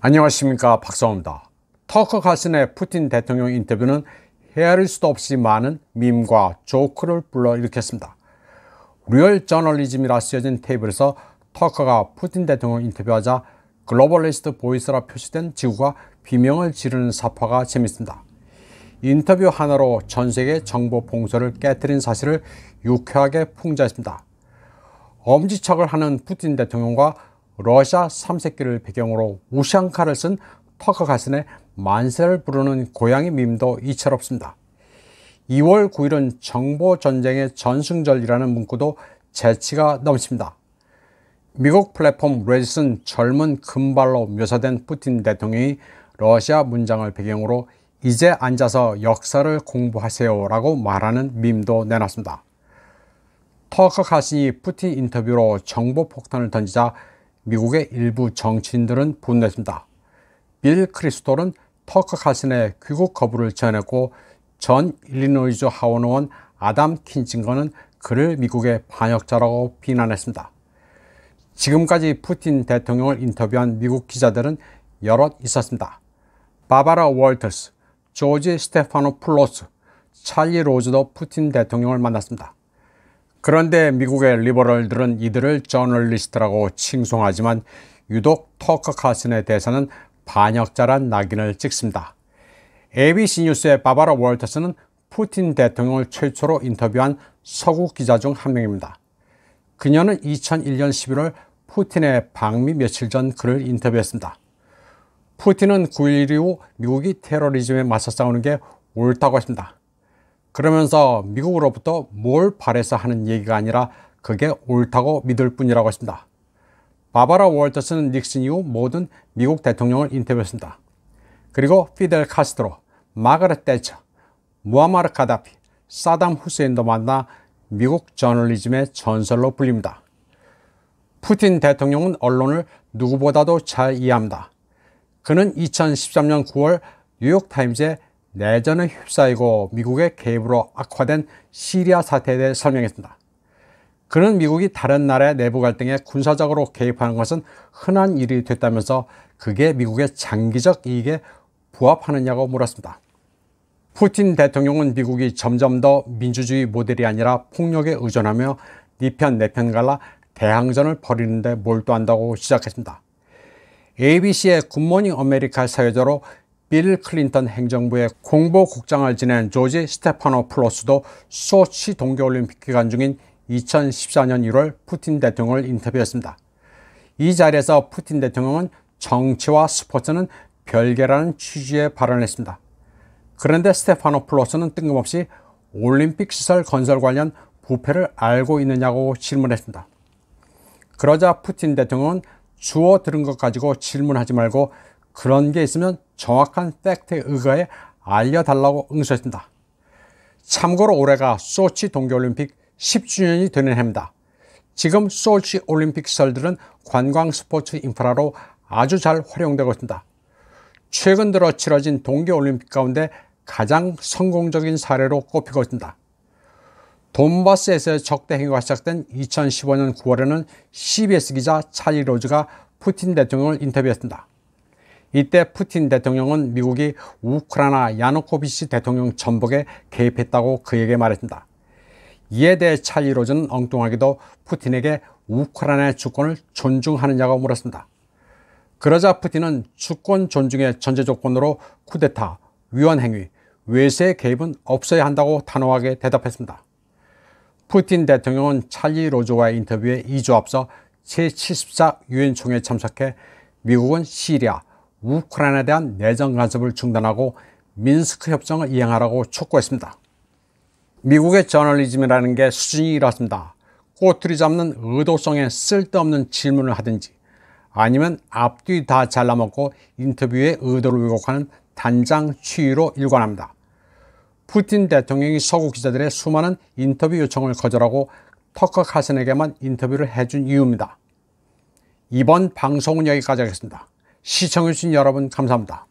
안녕하십니까, 박성호입니다. 터커 칼슨의 푸틴 대통령 인터뷰는 헤아릴 수도 없이 많은 밈과 조크를 불러일으켰습니다. 리얼 저널리즘이라 쓰여진 테이블에서 터커가 푸틴 대통령 인터뷰하자 글로벌리스트 보이스라 표시된 지구가 비명을 지르는 사파가 재밌습니다. 인터뷰 하나로 전세계 정보 봉쇄를 깨뜨린 사실을 유쾌하게 풍자했습니다. 엄지척을 하는 푸틴 대통령과 러시아 3세기를 배경으로 우샹카를 쓴 터커 칼슨의 만세를 부르는 고양이 밈도 이채롭습니다. 2월 9일은 정보전쟁의 전승절이라는 문구도 재치가 넘칩니다. 미국 플랫폼 레딧은 젊은 금발로 묘사된 푸틴 대통령이 러시아 문장을 배경으로 이제 앉아서 역사를 공부하세요 라고 말하는 밈도 내놨습니다. 터커 칼슨이 푸틴 인터뷰로 정보 폭탄을 던지자 미국의 일부 정치인들은 분노했습니다. 빌 크리스톨은 터커 칼슨의 귀국 거부를 제안했고 전 일리노이주 하원 의원 아담 킨징거는 그를 미국의 반역자라고 비난했습니다. 지금까지 푸틴 대통령을 인터뷰한 미국 기자들은 여럿 있었습니다. 바바라 월터스, 조지 스테파노풀로스, 찰리 로즈도 푸틴 대통령을 만났습니다. 그런데 미국의 리버럴들은 이들을 저널리스트라고 칭송하지만 유독 터커 칼슨에 대해서는 반역자란 낙인을 찍습니다. ABC 뉴스의 바바라 월터스는 푸틴 대통령을 최초로 인터뷰한 서구 기자 중 한 명입니다. 그녀는 2001년 11월 푸틴의 방미 며칠 전 그를 인터뷰했습니다. 푸틴은 9.11 이후 미국이 테러리즘에 맞서 싸우는 게 옳다고 했습니다. 그러면서 미국으로부터 뭘 바래서 하는 얘기가 아니라 그게 옳다고 믿을 뿐이라고 했습니다. 바바라 월터스는 닉슨 이후 모든 미국 대통령을 인터뷰했습니다. 그리고 피델 카스트로, 마가렛 대처, 무아마르 카다피, 사담 후세인도 만나 미국 저널리즘의 전설로 불립니다. 푸틴 대통령은 언론을 누구보다도 잘 이해합니다. 그는 2013년 9월 뉴욕타임즈에 내전에 휩싸이고 미국의 개입으로 악화된 시리아 사태에 대해 설명했습니다. 그는 미국이 다른 나라의 내부 갈등에 군사적으로 개입하는 것은 흔한 일이 됐다면서 그게 미국의 장기적 이익에 부합하느냐고 물었습니다. 푸틴 대통령은 미국이 점점 더 민주주의 모델이 아니라 폭력에 의존하며 네 편 내 편 갈라 대항전을 벌이는데 몰두한다고 시작했습니다. ABC의 굿모닝 아메리카 사회자로 빌 클린턴 행정부의 공보국장을 지낸 조지 스테파노풀로스도 소치 동계올림픽 기간 중인 2014년 1월 푸틴 대통령을 인터뷰했습니다. 이 자리에서 푸틴 대통령은 정치와 스포츠는 별개라는 취지의 발언을 했습니다. 그런데 스테파노풀로스는 뜬금없이 올림픽 시설 건설 관련 부패를 알고 있느냐고 질문했습니다. 그러자 푸틴 대통령은 주워 들은 것 가지고 질문하지 말고 그런 게 있으면 정확한 팩트에 의거해 알려달라고 응수했습니다. 참고로 올해가 소치 동계올림픽 10주년이 되는 해입니다. 지금 소치 올림픽 시설들은 관광 스포츠 인프라로 아주 잘 활용되고 있습니다. 최근 들어 치러진 동계올림픽 가운데 가장 성공적인 사례로 꼽히고 있습니다. 돈바스에서의 적대 행위가 시작된 2015년 9월에는 CBS 기자 찰리 로즈가 푸틴 대통령을 인터뷰했습니다. 이때 푸틴 대통령은 미국이 우크라이나 야누코비치 대통령 전복에 개입했다고 그에게 말했습니다. 이에 대해 찰리 로즈는 엉뚱하게도 푸틴에게 우크라이나의 주권을 존중하느냐고 물었습니다. 그러자 푸틴은 주권 존중의 전제 조건으로 쿠데타, 위헌행위, 외세의 개입은 없어야 한다고 단호하게 대답했습니다. 푸틴 대통령은 찰리 로즈와의 인터뷰에 2주 앞서 제74 유엔 총회에 참석해 미국은 시리아, 우크라이나에 대한 내정 간섭을 중단하고 민스크 협정을 이행하라고 촉구했습니다. 미국의 저널리즘이라는 게 수준이 이렇습니다. 꼬투리 잡는 의도성에 쓸데없는 질문을 하든지 아니면 앞뒤 다 잘라먹고 인터뷰의 의도를 왜곡하는 단장 취위로 일관합니다. 푸틴 대통령이 서구 기자들의 수많은 인터뷰 요청을 거절하고 터커 칼슨에게만 인터뷰를 해준 이유입니다. 이번 방송은 여기까지 하겠습니다. 시청해주신 여러분 감사합니다.